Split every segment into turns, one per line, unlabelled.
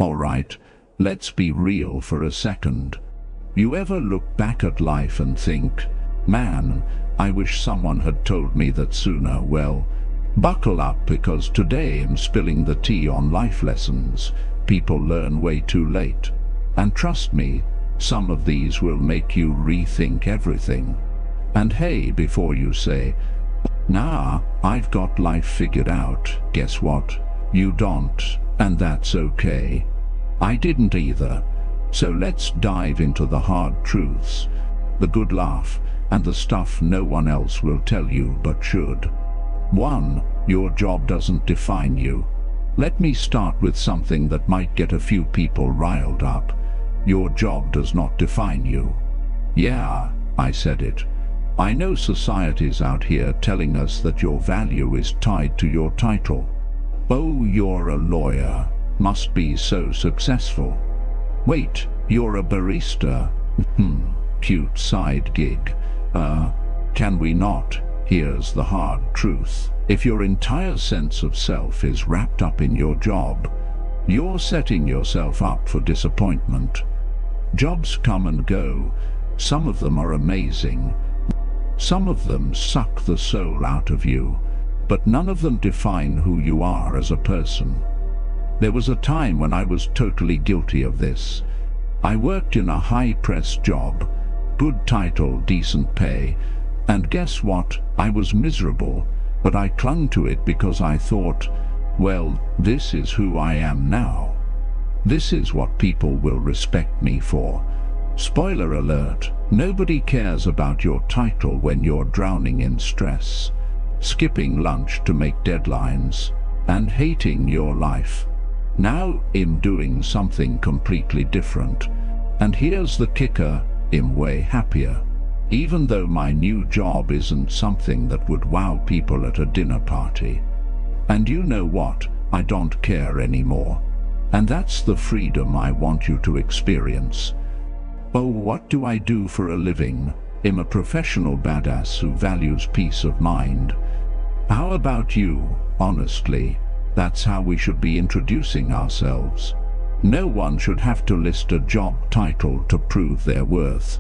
Alright, let's be real for a second. You ever look back at life and think, man, I wish someone had told me that sooner? Well, buckle up, because today I'm spilling the tea on life lessons people learn way too late. And trust me, some of these will make you rethink everything. And hey, before you say, nah, I've got life figured out, guess what? You don't, and that's okay. I didn't either. So let's dive into the hard truths, the good laugh, and the stuff no one else will tell you but should. 1. Your job doesn't define you. Let me start with something that might get a few people riled up. Your job does not define you. Yeah, I said it. I know society's out here telling us that your value is tied to your title. Oh, you're a lawyer. Must be so successful. Wait, you're a barista. Cute side gig. Can we not? Here's the hard truth. If your entire sense of self is wrapped up in your job, you're setting yourself up for disappointment. Jobs come and go. Some of them are amazing. Some of them suck the soul out of you, but none of them define who you are as a person. There was a time when I was totally guilty of this. I worked in a high-press job, good title, decent pay, and guess what? I was miserable, but I clung to it because I thought, well, this is who I am now. This is what people will respect me for. Spoiler alert, nobody cares about your title when you're drowning in stress, skipping lunch to make deadlines, and hating your life. Now I'm doing something completely different, and here's the kicker, I'm way happier. Even though my new job isn't something that would wow people at a dinner party. And you know what? I don't care anymore. And that's the freedom I want you to experience. Oh, what do I do for a living? I'm a professional badass who values peace of mind. How about you? Honestly, that's how we should be introducing ourselves. No one should have to list a job title to prove their worth.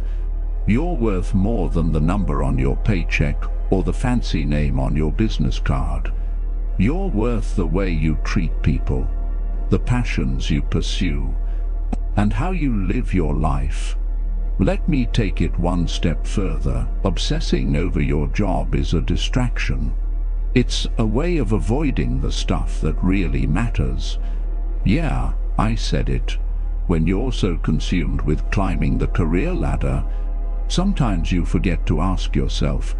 You're worth more than the number on your paycheck or the fancy name on your business card. You're worth the way you treat people, the passions you pursue, and how you live your life. Let me take it one step further. Obsessing over your job is a distraction. It's a way of avoiding the stuff that really matters. Yeah, I said it. When you're so consumed with climbing the career ladder, sometimes you forget to ask yourself,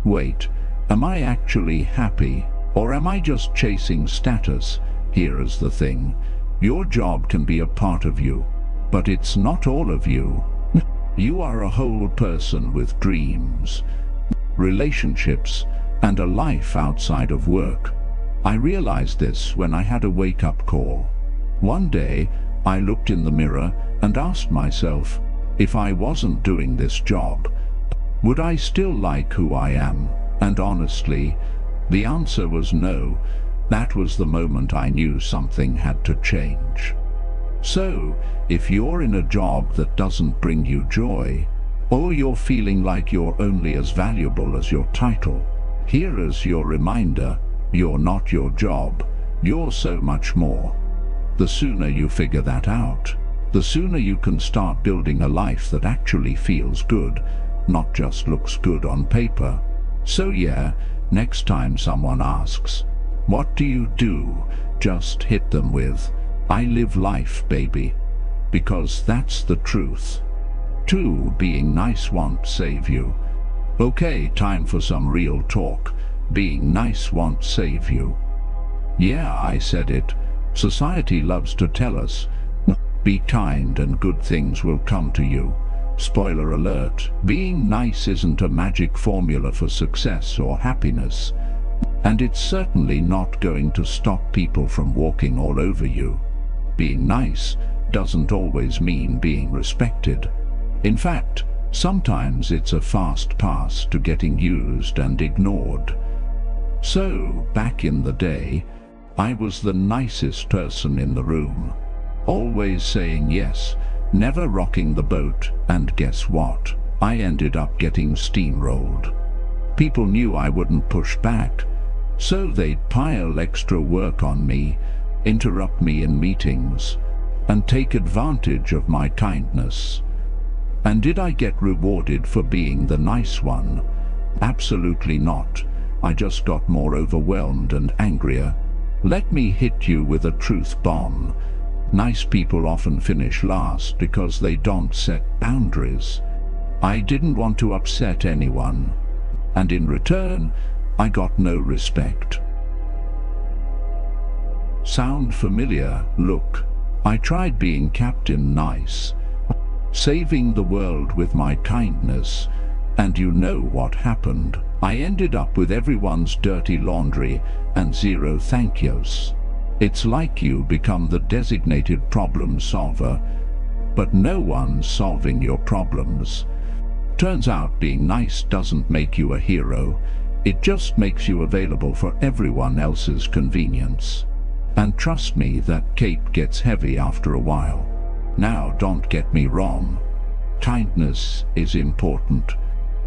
wait, am I actually happy, or am I just chasing status? Here's the thing, your job can be a part of you, but it's not all of you. You are a whole person with dreams, relationships, and a life outside of work. I realized this when I had a wake-up call. One day, I looked in the mirror and asked myself, if I wasn't doing this job, would I still like who I am? And honestly, the answer was no. That was the moment I knew something had to change. So, if you're in a job that doesn't bring you joy, or you're feeling like you're only as valuable as your title, here is your reminder, you're not your job, you're so much more. The sooner you figure that out, the sooner you can start building a life that actually feels good, not just looks good on paper. So yeah, next time someone asks, what do you do? Just hit them with, I live life, baby. Because that's the truth. 2. Being nice won't save you. Okay, time for some real talk. Being nice won't save you. Yeah, I said it. Society loves to tell us, be kind and good things will come to you. Spoiler alert, being nice isn't a magic formula for success or happiness. And it's certainly not going to stop people from walking all over you. Being nice doesn't always mean being respected. In fact, sometimes it's a fast pass to getting used and ignored. So, back in the day, I was the nicest person in the room. Always saying yes, never rocking the boat, and guess what? I ended up getting steamrolled. People knew I wouldn't push back, so they'd pile extra work on me, interrupt me in meetings, and take advantage of my kindness. And did I get rewarded for being the nice one? Absolutely not. I just got more overwhelmed and angrier. Let me hit you with a truth bomb. Nice people often finish last because they don't set boundaries. I didn't want to upset anyone, and in return, I got no respect. Sound familiar? Look, I tried being Captain Nice, saving the world with my kindness, and you know what happened. I ended up with everyone's dirty laundry and zero thank yous. It's like you become the designated problem solver, but no one's solving your problems. Turns out being nice doesn't make you a hero, it just makes you available for everyone else's convenience. And trust me, that cape gets heavy after a while. Now, don't get me wrong. Kindness is important.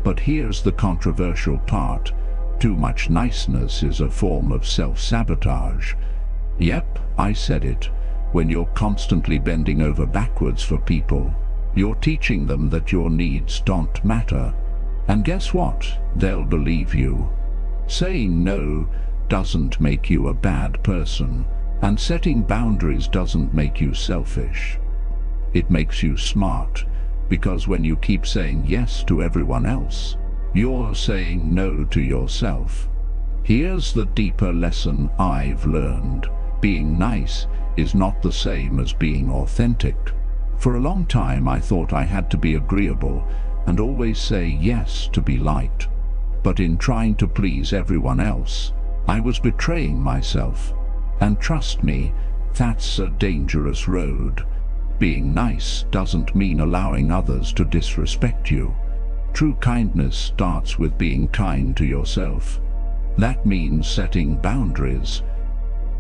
But here's the controversial part. Too much niceness is a form of self-sabotage. Yep, I said it. When you're constantly bending over backwards for people, you're teaching them that your needs don't matter. And guess what? They'll believe you. Saying no doesn't make you a bad person, and setting boundaries doesn't make you selfish. It makes you smart, because when you keep saying yes to everyone else, you're saying no to yourself. Here's the deeper lesson I've learned. Being nice is not the same as being authentic. For a long time I thought I had to be agreeable and always say yes to be liked. But in trying to please everyone else, I was betraying myself. And trust me, that's a dangerous road. Being nice doesn't mean allowing others to disrespect you. True kindness starts with being kind to yourself. That means setting boundaries,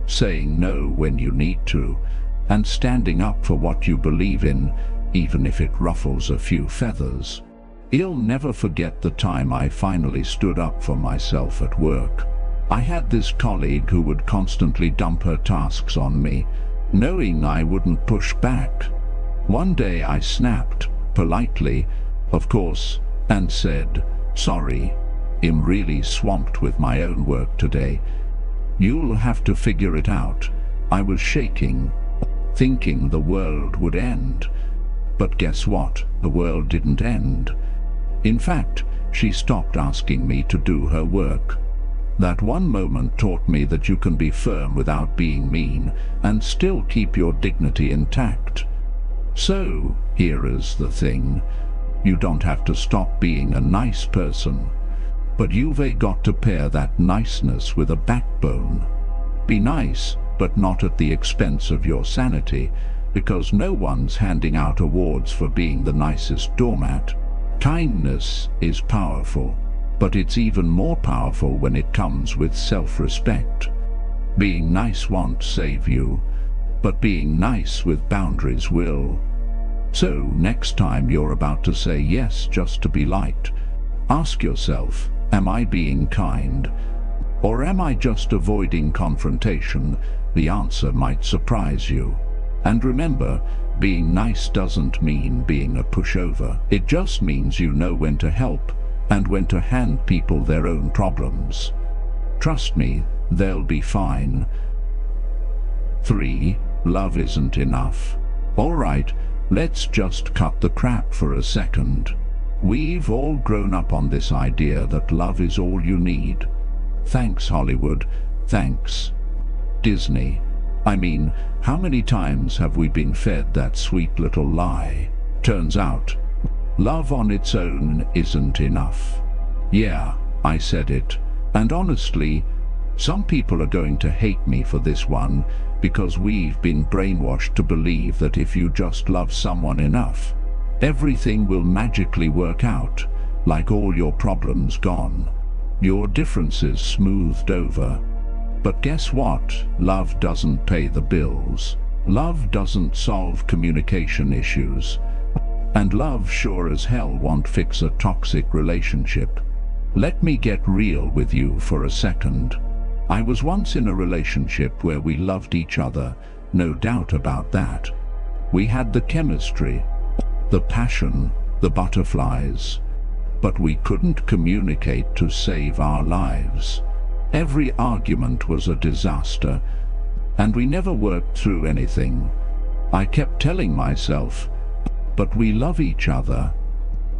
saying no when you need to, and standing up for what you believe in, even if it ruffles a few feathers. You'll never forget the time I finally stood up for myself at work. I had this colleague who would constantly dump her tasks on me, knowing I wouldn't push back. One day I snapped, politely, of course, and said, "Sorry, I'm really swamped with my own work today. You'll have to figure it out." I was shaking, thinking the world would end. But guess what? The world didn't end. In fact, she stopped asking me to do her work. That one moment taught me that you can be firm without being mean and still keep your dignity intact. So, here is the thing. You don't have to stop being a nice person, but you've got to pair that niceness with a backbone. Be nice, but not at the expense of your sanity, because no one's handing out awards for being the nicest doormat. Kindness is powerful, but it's even more powerful when it comes with self-respect. Being nice won't save you, but being nice with boundaries will. So next time you're about to say yes just to be liked, ask yourself, am I being kind? Or am I just avoiding confrontation? The answer might surprise you. And remember, being nice doesn't mean being a pushover. It just means you know when to help and when to hand people their own problems. Trust me, they'll be fine. 3. Love isn't enough. Alright, let's just cut the crap for a second. We've all grown up on this idea that love is all you need. Thanks Hollywood, thanks Disney. I mean, how many times have we been fed that sweet little lie? Turns out, love on its own isn't enough. Yeah, I said it. And honestly, some people are going to hate me for this one, because we've been brainwashed to believe that if you just love someone enough, everything will magically work out, like all your problems gone, your differences smoothed over. But guess what? Love doesn't pay the bills. Love doesn't solve communication issues, and love sure as hell won't fix a toxic relationship. Let me get real with you for a second. I was once in a relationship where we loved each other, no doubt about that. We had the chemistry, the passion, the butterflies, but we couldn't communicate to save our lives. Every argument was a disaster, and we never worked through anything. I kept telling myself, but we love each other,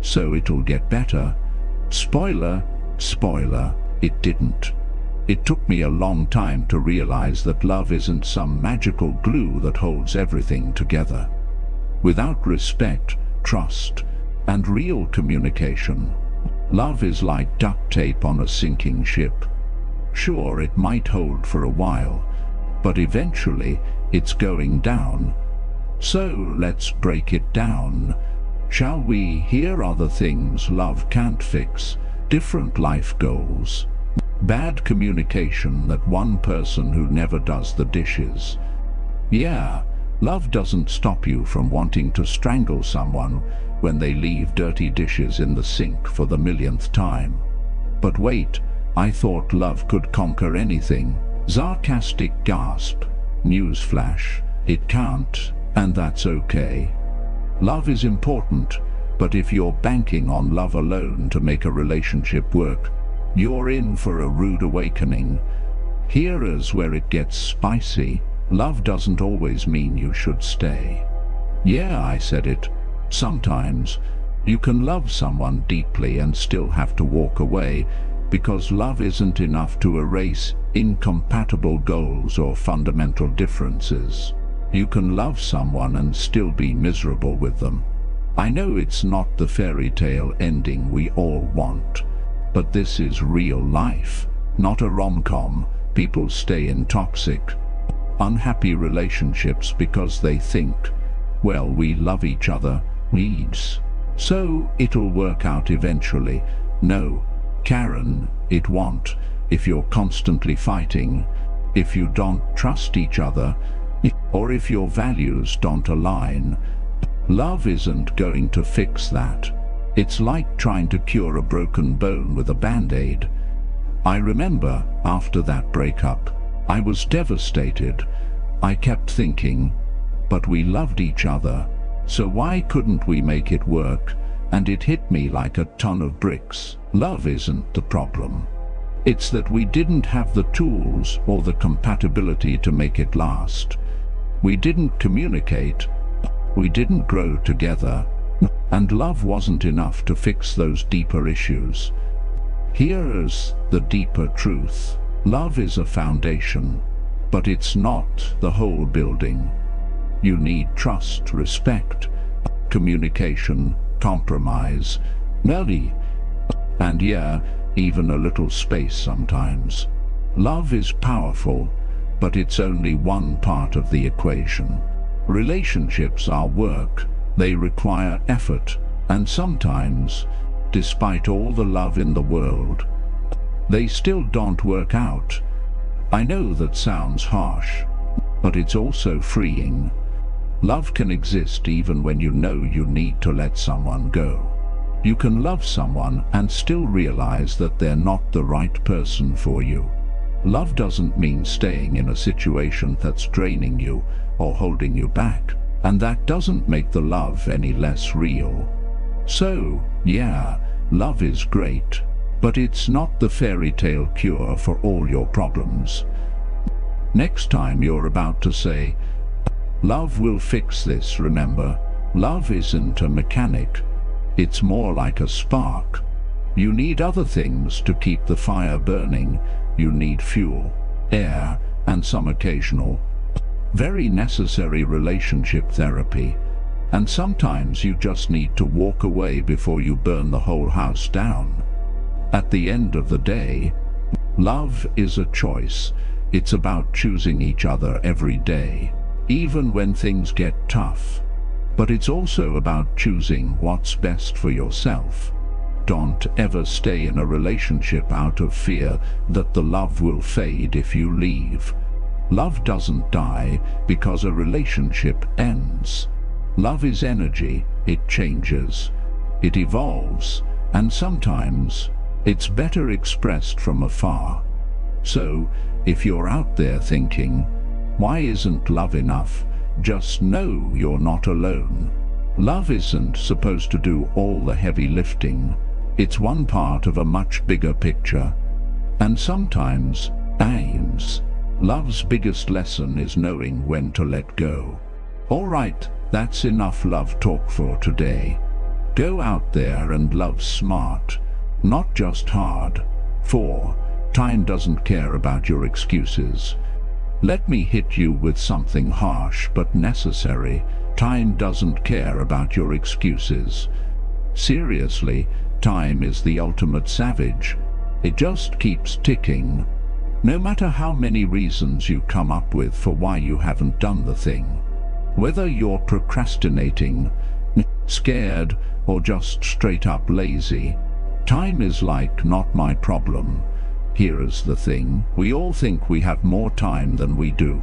so it'll get better. Spoiler, it didn't. It took me a long time to realize that love isn't some magical glue that holds everything together. Without respect, trust, and real communication, love is like duct tape on a sinking ship. Sure, it might hold for a while, but eventually it's going down. So let's break it down, shall we? Here are the things love can't fix: different life goals, bad communication, that one person who never does the dishes. Yeah, love doesn't stop you from wanting to strangle someone when they leave dirty dishes in the sink for the millionth time. But wait, I thought love could conquer anything. Sarcastic gasp. Newsflash, it can't, and that's okay. Love is important, but if you're banking on love alone to make a relationship work, you're in for a rude awakening. Here's where it gets spicy. Love doesn't always mean you should stay. Yeah, I said it. Sometimes you can love someone deeply and still have to walk away, because love isn't enough to erase incompatible goals or fundamental differences. You can love someone and still be miserable with them. I know it's not the fairy tale ending we all want, but this is real life, not a rom-com. People stay in toxic, unhappy relationships because they think, well, we love each other, so it'll work out eventually. No, Karen, it won't. If you're constantly fighting, if you don't trust each other, or if your values don't align, love isn't going to fix that. It's like trying to cure a broken bone with a band-aid. I remember, after that breakup, I was devastated. I kept thinking, but we loved each other, so why couldn't we make it work? And it hit me like a ton of bricks. Love isn't the problem. It's that we didn't have the tools or the compatibility to make it last. We didn't communicate. We didn't grow together. And love wasn't enough to fix those deeper issues. Here's the deeper truth. Love is a foundation, but it's not the whole building. You need trust, respect, communication, compromise, and yeah, even a little space sometimes. Love is powerful, but it's only one part of the equation. Relationships are work. They require effort, and sometimes, despite all the love in the world, they still don't work out. I know that sounds harsh, but it's also freeing. Love can exist even when you know you need to let someone go. You can love someone and still realize that they're not the right person for you. Love doesn't mean staying in a situation that's draining you or holding you back. And that doesn't make the love any less real. So, yeah, love is great, but it's not the fairy tale cure for all your problems. Next time you're about to say, love will fix this, remember, love isn't a mechanic. It's more like a spark. You need other things to keep the fire burning. You need fuel, air, and some occasional, very necessary relationship therapy. And sometimes you just need to walk away before you burn the whole house down. At the end of the day, love is a choice. It's about choosing each other every day, even when things get tough. But it's also about choosing what's best for yourself. Don't ever stay in a relationship out of fear that the love will fade if you leave. Love doesn't die because a relationship ends. Love is energy, it changes, it evolves, and sometimes it's better expressed from afar. So, if you're out there thinking, why isn't love enough? Just know you're not alone. Love isn't supposed to do all the heavy lifting. It's one part of a much bigger picture. And sometimes, love's biggest lesson is knowing when to let go. Alright, that's enough love talk for today. Go out there and love smart, not just hard. For time doesn't care about your excuses. Let me hit you with something harsh but necessary. Time doesn't care about your excuses. Seriously, time is the ultimate savage. It just keeps ticking. No matter how many reasons you come up with for why you haven't done the thing. Whether you're procrastinating, scared, or just straight up lazy, time is like, not my problem. Here's the thing, we all think we have more time than we do.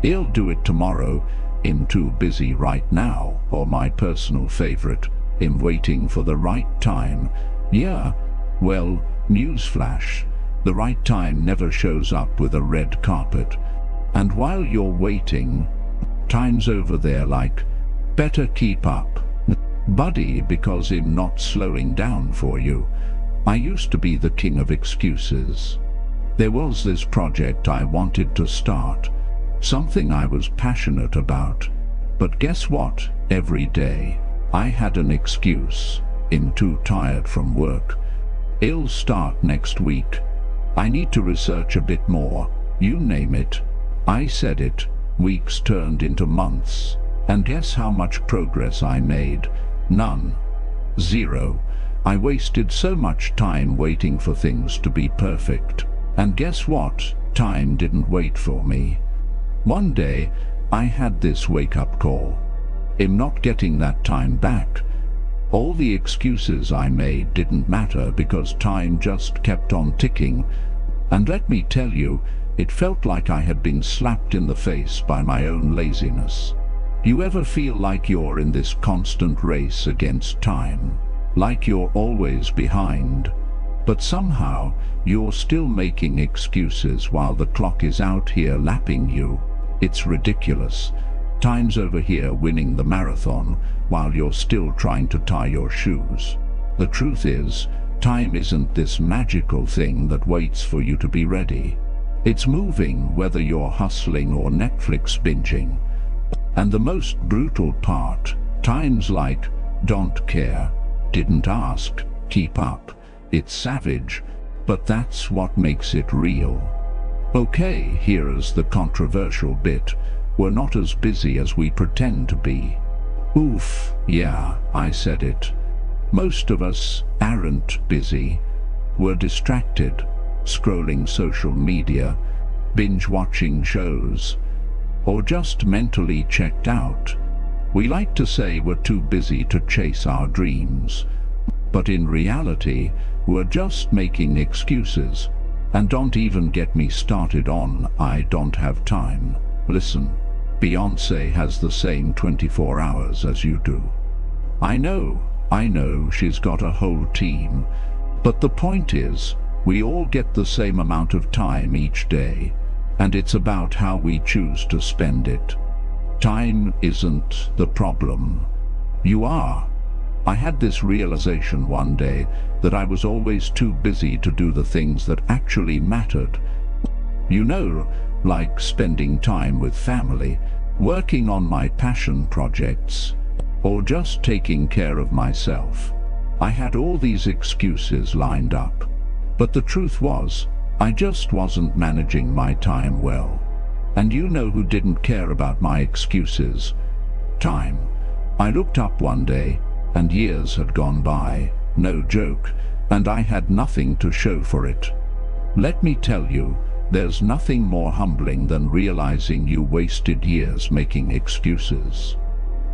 I'll do it tomorrow, I'm too busy right now, or my personal favorite, I'm waiting for the right time. Yeah, well, newsflash, the right time never shows up with a red carpet. And while you're waiting, time's over there like, better keep up, buddy, because I'm not slowing down for you. I used to be the king of excuses. There was this project I wanted to start, something I was passionate about. But guess what? Every day, I had an excuse. I'm too tired from work. I'll start next week. I need to research a bit more. You name it. I said it. Weeks turned into months. And guess how much progress I made? None. Zero. I wasted so much time waiting for things to be perfect. And guess what? Time didn't wait for me. One day, I had this wake-up call. I'm not getting that time back. All the excuses I made didn't matter because time just kept on ticking. And let me tell you, it felt like I had been slapped in the face by my own laziness. You ever feel like you're in this constant race against time? Like you're always behind? But somehow, you're still making excuses while the clock is out here lapping you. It's ridiculous. Time's over here winning the marathon while you're still trying to tie your shoes. The truth is, time isn't this magical thing that waits for you to be ready. It's moving whether you're hustling or Netflix binging. And the most brutal part, time's like, don't care, didn't ask, keep up. It's savage, but that's what makes it real. Okay, here's the controversial bit. We're not as busy as we pretend to be. Oof, yeah, I said it. Most of us aren't busy. We're distracted, scrolling social media, binge-watching shows, or just mentally checked out. We like to say we're too busy to chase our dreams, but in reality, we're just making excuses. And don't even get me started on I don't have time. Listen, Beyoncé has the same 24 hours as you do. I know, she's got a whole team. But the point is, we all get the same amount of time each day. And it's about how we choose to spend it. Time isn't the problem. You are. I had this realization one day that I was always too busy to do the things that actually mattered. You know, like spending time with family, working on my passion projects, or just taking care of myself. I had all these excuses lined up. But the truth was, I just wasn't managing my time well. And you know who didn't care about my excuses? Time. I looked up one day, and years had gone by, no joke, and I had nothing to show for it. Let me tell you, there's nothing more humbling than realizing you wasted years making excuses.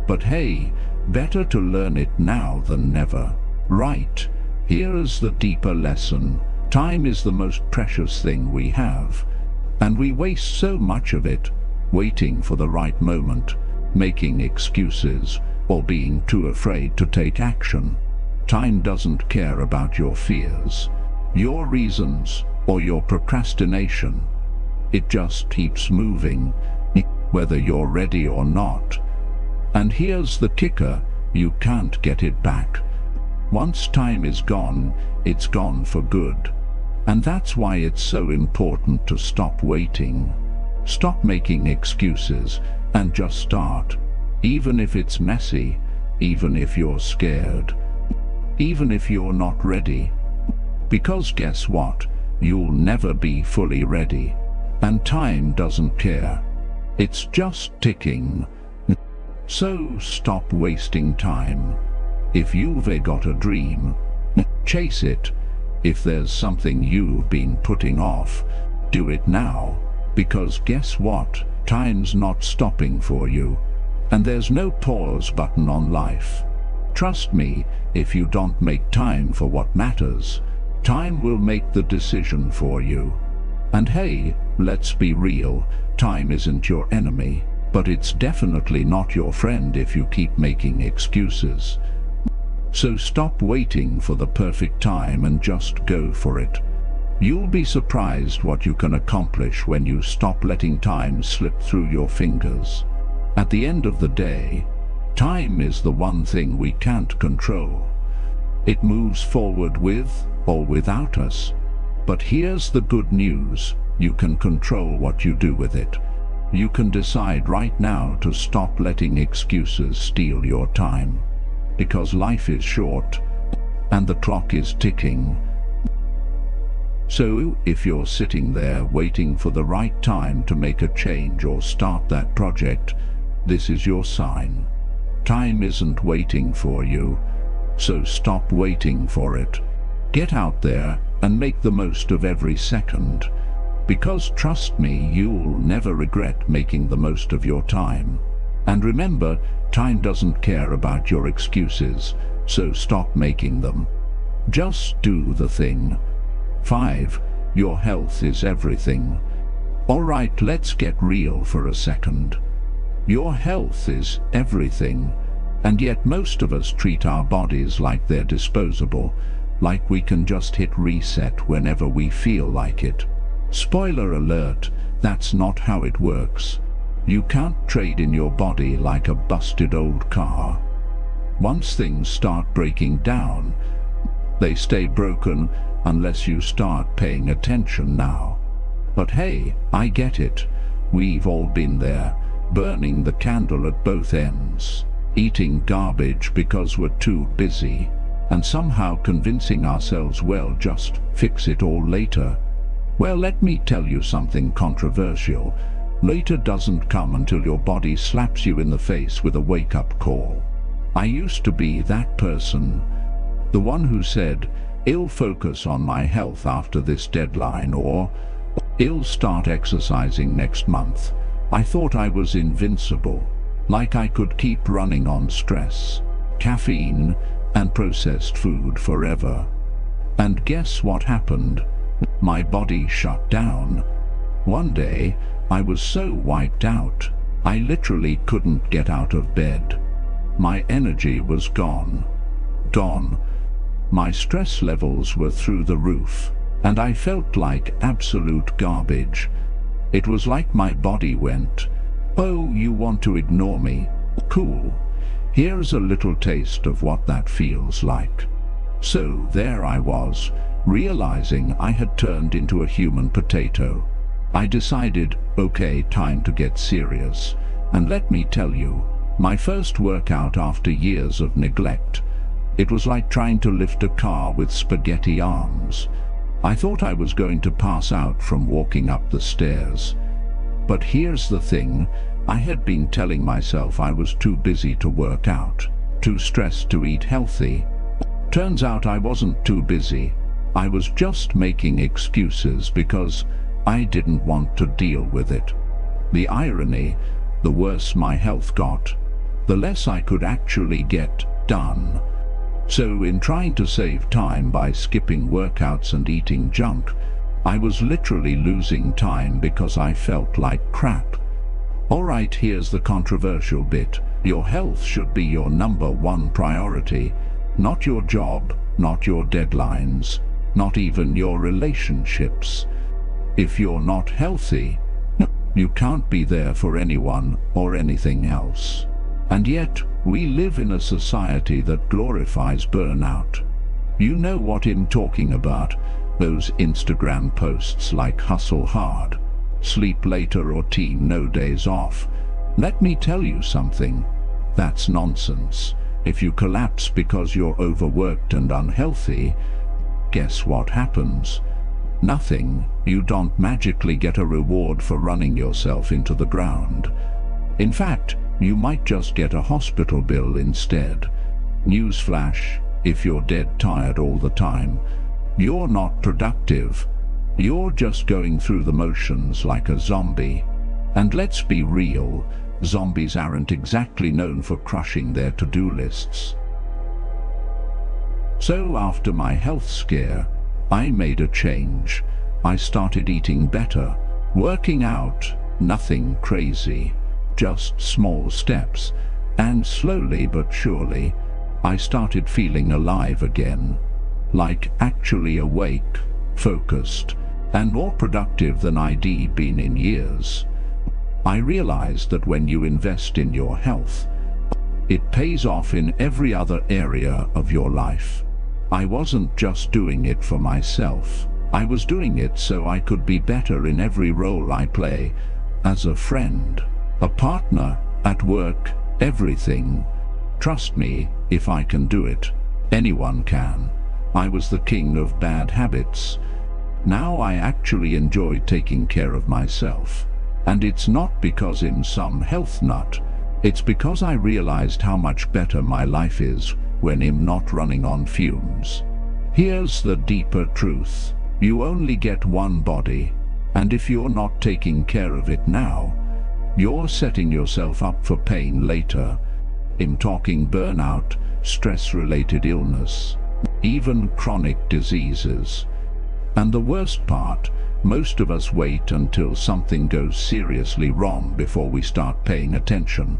But hey, better to learn it now than never. Right, here is the deeper lesson. Time is the most precious thing we have. And we waste so much of it, waiting for the right moment, making excuses, or being too afraid to take action. Time doesn't care about your fears, your reasons, or your procrastination. It just keeps moving, whether you're ready or not. And here's the kicker, you can't get it back. Once time is gone, it's gone for good. And that's why it's so important to stop waiting. Stop making excuses and just start. Even if it's messy, even if you're scared, even if you're not ready. Because guess what? You'll never be fully ready. And time doesn't care. It's just ticking. So stop wasting time. If you've got a dream, chase it. If there's something you've been putting off, do it now. Because guess what? Time's not stopping for you. And there's no pause button on life. Trust me, if you don't make time for what matters, time will make the decision for you. And hey, let's be real, time isn't your enemy, but it's definitely not your friend if you keep making excuses. So stop waiting for the perfect time and just go for it. You'll be surprised what you can accomplish when you stop letting time slip through your fingers. At the end of the day, time is the one thing we can't control. It moves forward with or without us. But here's the good news, you can control what you do with it. You can decide right now to stop letting excuses steal your time. Because life is short, and the clock is ticking. So if you're sitting there waiting for the right time to make a change or start that project, this is your sign. Time isn't waiting for you, so stop waiting for it. Get out there and make the most of every second. Because trust me, you'll never regret making the most of your time. And remember, time doesn't care about your excuses, so stop making them. Just do the thing. 5. Your health is everything. Alright, let's get real for a second. Your health is everything, and yet most of us treat our bodies like they're disposable, like we can just hit reset whenever we feel like it. Spoiler alert, that's not how it works. You can't trade in your body like a busted old car. Once things start breaking down, they stay broken unless you start paying attention now. But hey, I get it. We've all been there, burning the candle at both ends, eating garbage because we're too busy, and somehow convincing ourselves, well, just fix it all later. Well, let me tell you something controversial. Later doesn't come until your body slaps you in the face with a wake-up call. I used to be that person, the one who said, "I'll focus on my health after this deadline," or "I'll start exercising next month." I thought I was invincible, like I could keep running on stress, caffeine, and processed food forever. And guess what happened? My body shut down. One day, I was so wiped out, I literally couldn't get out of bed. My energy was gone. My stress levels were through the roof, and I felt like absolute garbage. It was like my body went, "Oh, you want to ignore me? Cool. Here's a little taste of what that feels like." So there I was, realizing I had turned into a human potato. I decided, okay, time to get serious. And let me tell you, my first workout after years of neglect, it was like trying to lift a car with spaghetti arms. I thought I was going to pass out from walking up the stairs. But here's the thing, I had been telling myself I was too busy to work out, too stressed to eat healthy. Turns out I wasn't too busy. I was just making excuses because I didn't want to deal with it. The irony, the worse my health got, the less I could actually get done. So in trying to save time by skipping workouts and eating junk, I was literally losing time because I felt like crap. Alright, here's the controversial bit. Your health should be your #1 priority, not your job, not your deadlines, not even your relationships. If you're not healthy, you can't be there for anyone or anything else. And yet, we live in a society that glorifies burnout. You know what I'm talking about, those Instagram posts like hustle hard, sleep later, or team no days off. Let me tell you something, that's nonsense. If you collapse because you're overworked and unhealthy, guess what happens? Nothing. You don't magically get a reward for running yourself into the ground. In fact, you might just get a hospital bill instead. Newsflash, if you're dead tired all the time, you're not productive. You're just going through the motions like a zombie. And let's be real, zombies aren't exactly known for crushing their to-do lists. So after my health scare, I made a change. I started eating better, working out, nothing crazy, just small steps, and slowly but surely, I started feeling alive again, like actually awake, focused, and more productive than I'd been in years. I realized that when you invest in your health, it pays off in every other area of your life. I wasn't just doing it for myself. I was doing it so I could be better in every role I play, as a friend, a partner, at work, everything. Trust me, if I can do it, anyone can. I was the king of bad habits. Now I actually enjoy taking care of myself. And it's not because I'm some health nut. It's because I realized how much better my life is when I'm not running on fumes. Here's the deeper truth. You only get one body, and if you're not taking care of it now, you're setting yourself up for pain later. I'm talking burnout, stress-related illness, even chronic diseases. And the worst part, most of us wait until something goes seriously wrong before we start paying attention.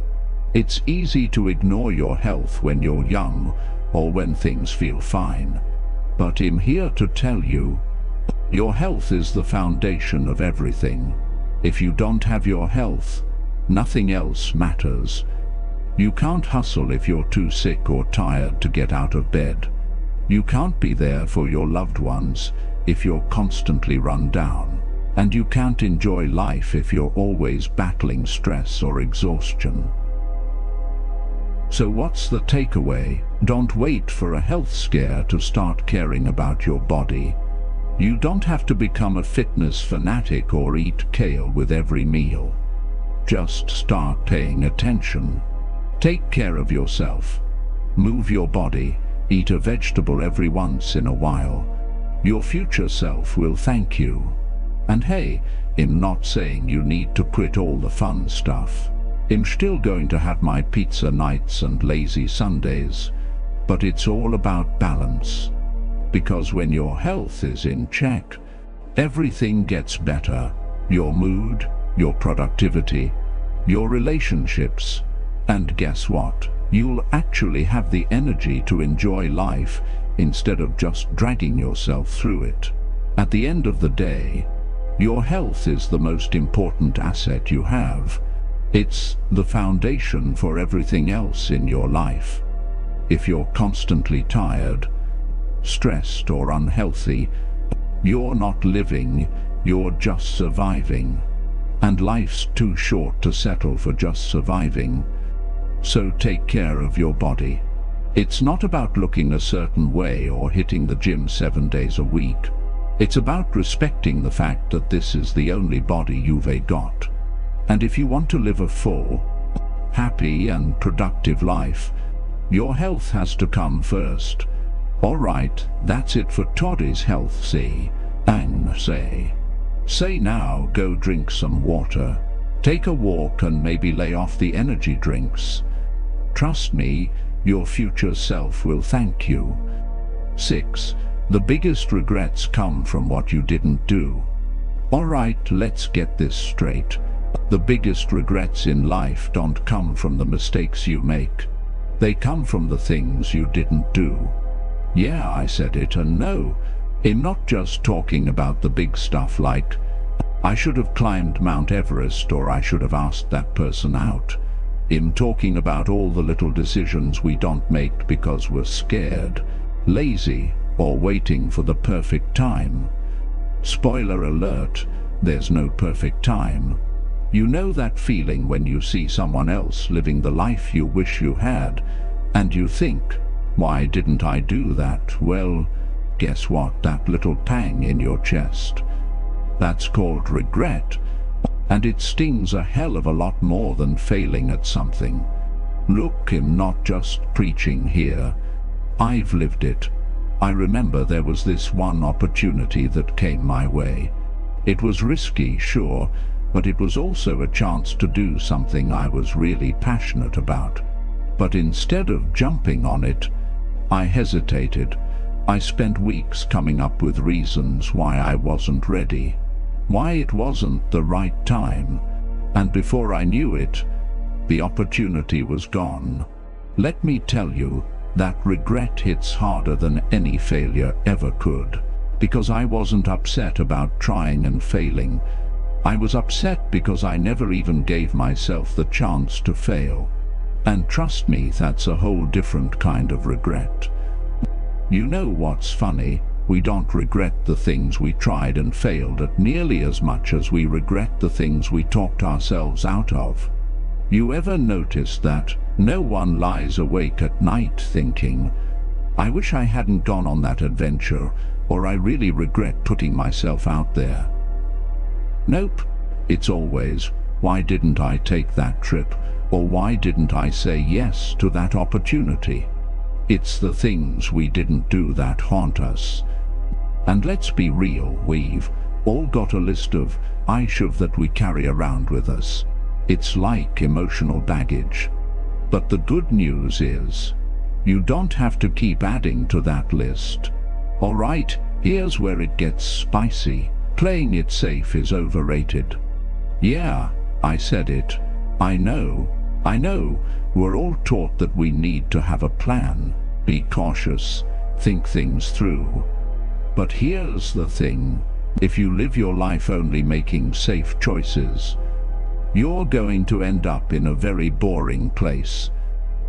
It's easy to ignore your health when you're young or when things feel fine. But I'm here to tell you, your health is the foundation of everything. If you don't have your health, nothing else matters. You can't hustle if you're too sick or tired to get out of bed. You can't be there for your loved ones if you're constantly run down. And you can't enjoy life if you're always battling stress or exhaustion. So what's the takeaway? Don't wait for a health scare to start caring about your body. You don't have to become a fitness fanatic or eat kale with every meal. Just start paying attention. Take care of yourself. Move your body. Eat a vegetable every once in a while. Your future self will thank you. And hey, I'm not saying you need to quit all the fun stuff. I'm still going to have my pizza nights and lazy Sundays. But it's all about balance. Because when your health is in check, everything gets better. Your mood, your productivity, your relationships. And guess what? You'll actually have the energy to enjoy life instead of just dragging yourself through it. At the end of the day, your health is the most important asset you have. It's the foundation for everything else in your life. If you're constantly tired, stressed or unhealthy, you're not living, you're just surviving. And life's too short to settle for just surviving. So take care of your body. It's not about looking a certain way or hitting the gym 7 days a week. It's about respecting the fact that this is the only body you've got. And if you want to live a full, happy and productive life, your health has to come first. Alright, that's it for today's health say. And say now, go drink some water. Take a walk and maybe lay off the energy drinks. Trust me, your future self will thank you. 6. The biggest regrets come from what you didn't do. Alright, let's get this straight. The biggest regrets in life don't come from the mistakes you make. They come from the things you didn't do. Yeah, I said it, and no, I'm not just talking about the big stuff like, I should have climbed Mount Everest or I should have asked that person out. I'm talking about all the little decisions we don't make because we're scared, lazy, or waiting for the perfect time. Spoiler alert, there's no perfect time. You know that feeling when you see someone else living the life you wish you had, and you think, why didn't I do that? Well, guess what? That little pang in your chest. That's called regret, and it stings a hell of a lot more than failing at something. Look, I'm not just preaching here. I've lived it. I remember there was this one opportunity that came my way. It was risky, sure, but it was also a chance to do something I was really passionate about. But instead of jumping on it, I hesitated. I spent weeks coming up with reasons why I wasn't ready, why it wasn't the right time, and before I knew it, the opportunity was gone. Let me tell you, that regret hits harder than any failure ever could, because I wasn't upset about trying and failing. I was upset because I never even gave myself the chance to fail. And trust me, that's a whole different kind of regret. You know what's funny? We don't regret the things we tried and failed at nearly as much as we regret the things we talked ourselves out of. You ever notice that no one lies awake at night thinking, I wish I hadn't gone on that adventure, or I really regret putting myself out there? Nope. It's always, why didn't I take that trip, or why didn't I say yes to that opportunity? It's the things we didn't do that haunt us. And let's be real, we've all got a list of I should that we carry around with us. It's like emotional baggage. But the good news is, you don't have to keep adding to that list. Alright, here's where it gets spicy. Playing it safe is overrated. Yeah, I said it. I know, we're all taught that we need to have a plan, be cautious, think things through. But here's the thing, if you live your life only making safe choices, you're going to end up in a very boring place.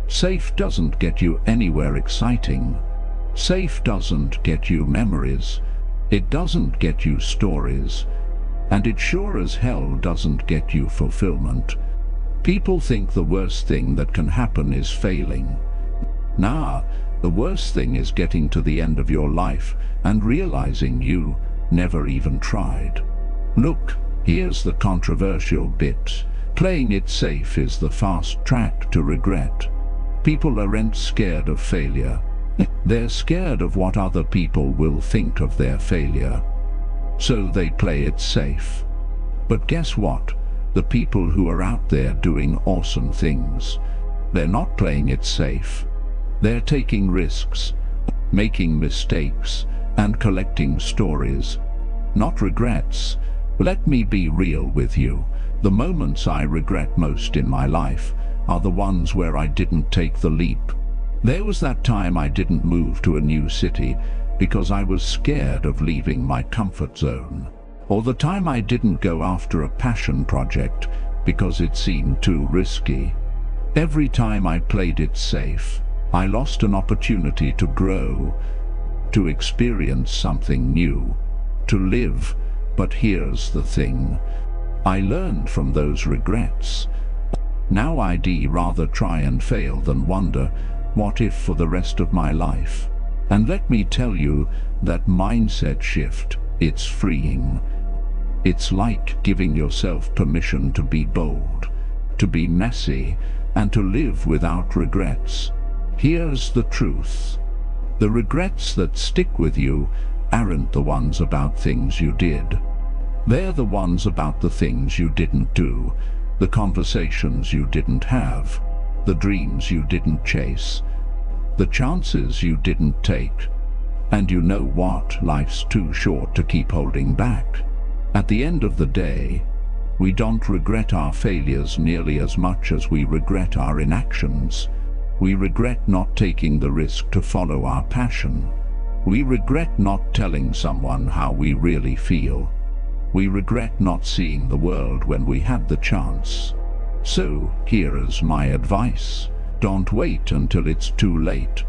Safe doesn't get you anywhere exciting. Safe doesn't get you memories. It doesn't get you stories. And it sure as hell doesn't get you fulfillment. People think the worst thing that can happen is failing. Nah, the worst thing is getting to the end of your life and realizing you never even tried. Look, here's the controversial bit. Playing it safe is the fast track to regret. People aren't scared of failure. They're scared of what other people will think of their failure. So they play it safe. But guess what? The people who are out there doing awesome things, they're not playing it safe. They're taking risks, making mistakes, and collecting stories, not regrets. Let me be real with you. The moments I regret most in my life are the ones where I didn't take the leap. There was that time I didn't move to a new city because I was scared of leaving my comfort zone. Or the time I didn't go after a passion project because it seemed too risky. Every time I played it safe, I lost an opportunity to grow, to experience something new, to live. But here's the thing, I learned from those regrets. Now I'd rather try and fail than wonder, what if for the rest of my life? And let me tell you, that mindset shift, it's freeing. It's like giving yourself permission to be bold, to be messy, and to live without regrets. Here's the truth. The regrets that stick with you aren't the ones about things you did. They're the ones about the things you didn't do, the conversations you didn't have, the dreams you didn't chase, the chances you didn't take. And you know what? Life's too short to keep holding back. At the end of the day, we don't regret our failures nearly as much as we regret our inactions. We regret not taking the risk to follow our passion. We regret not telling someone how we really feel. We regret not seeing the world when we had the chance. So, here is my advice. Don't wait until it's too late.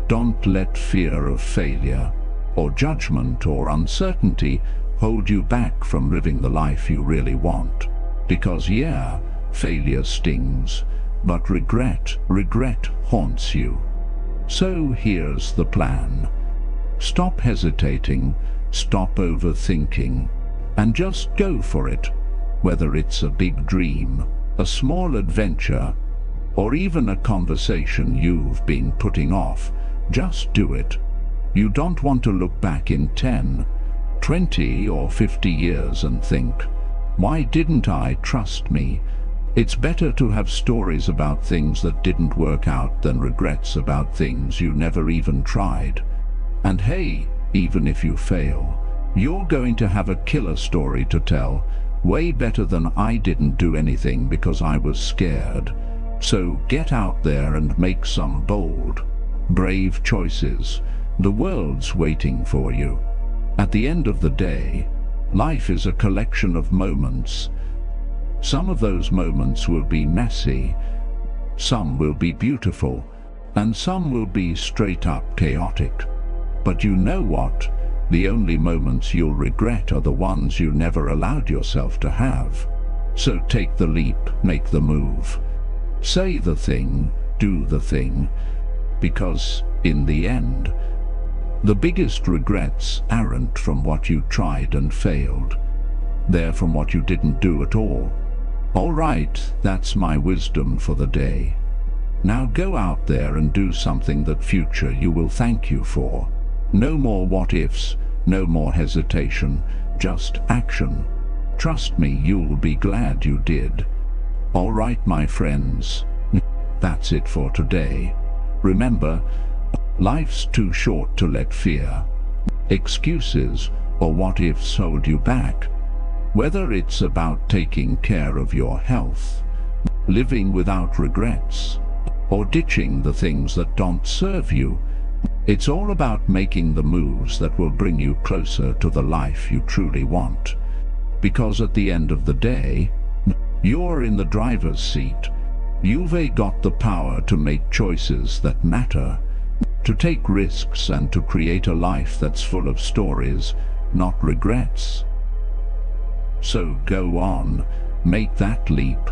Don't let fear of failure, or judgment, or uncertainty hold you back from living the life you really want. Because yeah, failure stings, but regret haunts you. So here's the plan. Stop hesitating, stop overthinking, and just go for it. Whether it's a big dream, a small adventure, or even a conversation you've been putting off, just do it. You don't want to look back in 10, 20 or 50 years and think, why didn't I trust me? It's better to have stories about things that didn't work out than regrets about things you never even tried. And hey, even if you fail, you're going to have a killer story to tell, way better than I didn't do anything because I was scared. So get out there and make some bold, brave choices. The world's waiting for you. At the end of the day, life is a collection of moments. Some of those moments will be messy, some will be beautiful, and some will be straight up chaotic. But you know what? The only moments you'll regret are the ones you never allowed yourself to have. So take the leap, make the move. Say the thing, do the thing, because in the end, the biggest regrets aren't from what you tried and failed. They're from what you didn't do at all. All right, that's my wisdom for the day. Now go out there and do something that future you will thank you for. No more what ifs, no more hesitation, just action. Trust me, you'll be glad you did. All right, my friends, that's it for today. Remember, life's too short to let fear, excuses, or what ifs hold you back. Whether it's about taking care of your health, living without regrets, or ditching the things that don't serve you, it's all about making the moves that will bring you closer to the life you truly want. Because at the end of the day, you're in the driver's seat. You've got the power to make choices that matter, to take risks and to create a life that's full of stories, not regrets. So go on, make that leap,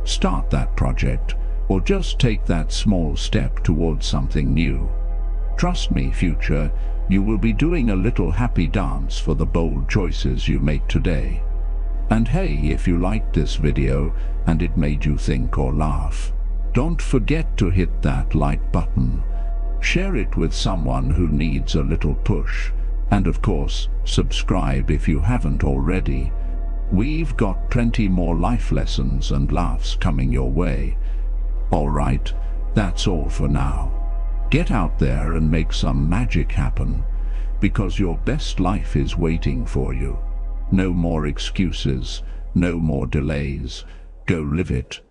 start that project, or just take that small step towards something new. Trust me, future, you will be doing a little happy dance for the bold choices you make today. And hey, if you liked this video and it made you think or laugh, don't forget to hit that like button. Share it with someone who needs a little push. And of course, subscribe if you haven't already. We've got plenty more life lessons and laughs coming your way. Alright, that's all for now. Get out there and make some magic happen, because your best life is waiting for you. No more excuses, no more delays. Go live it.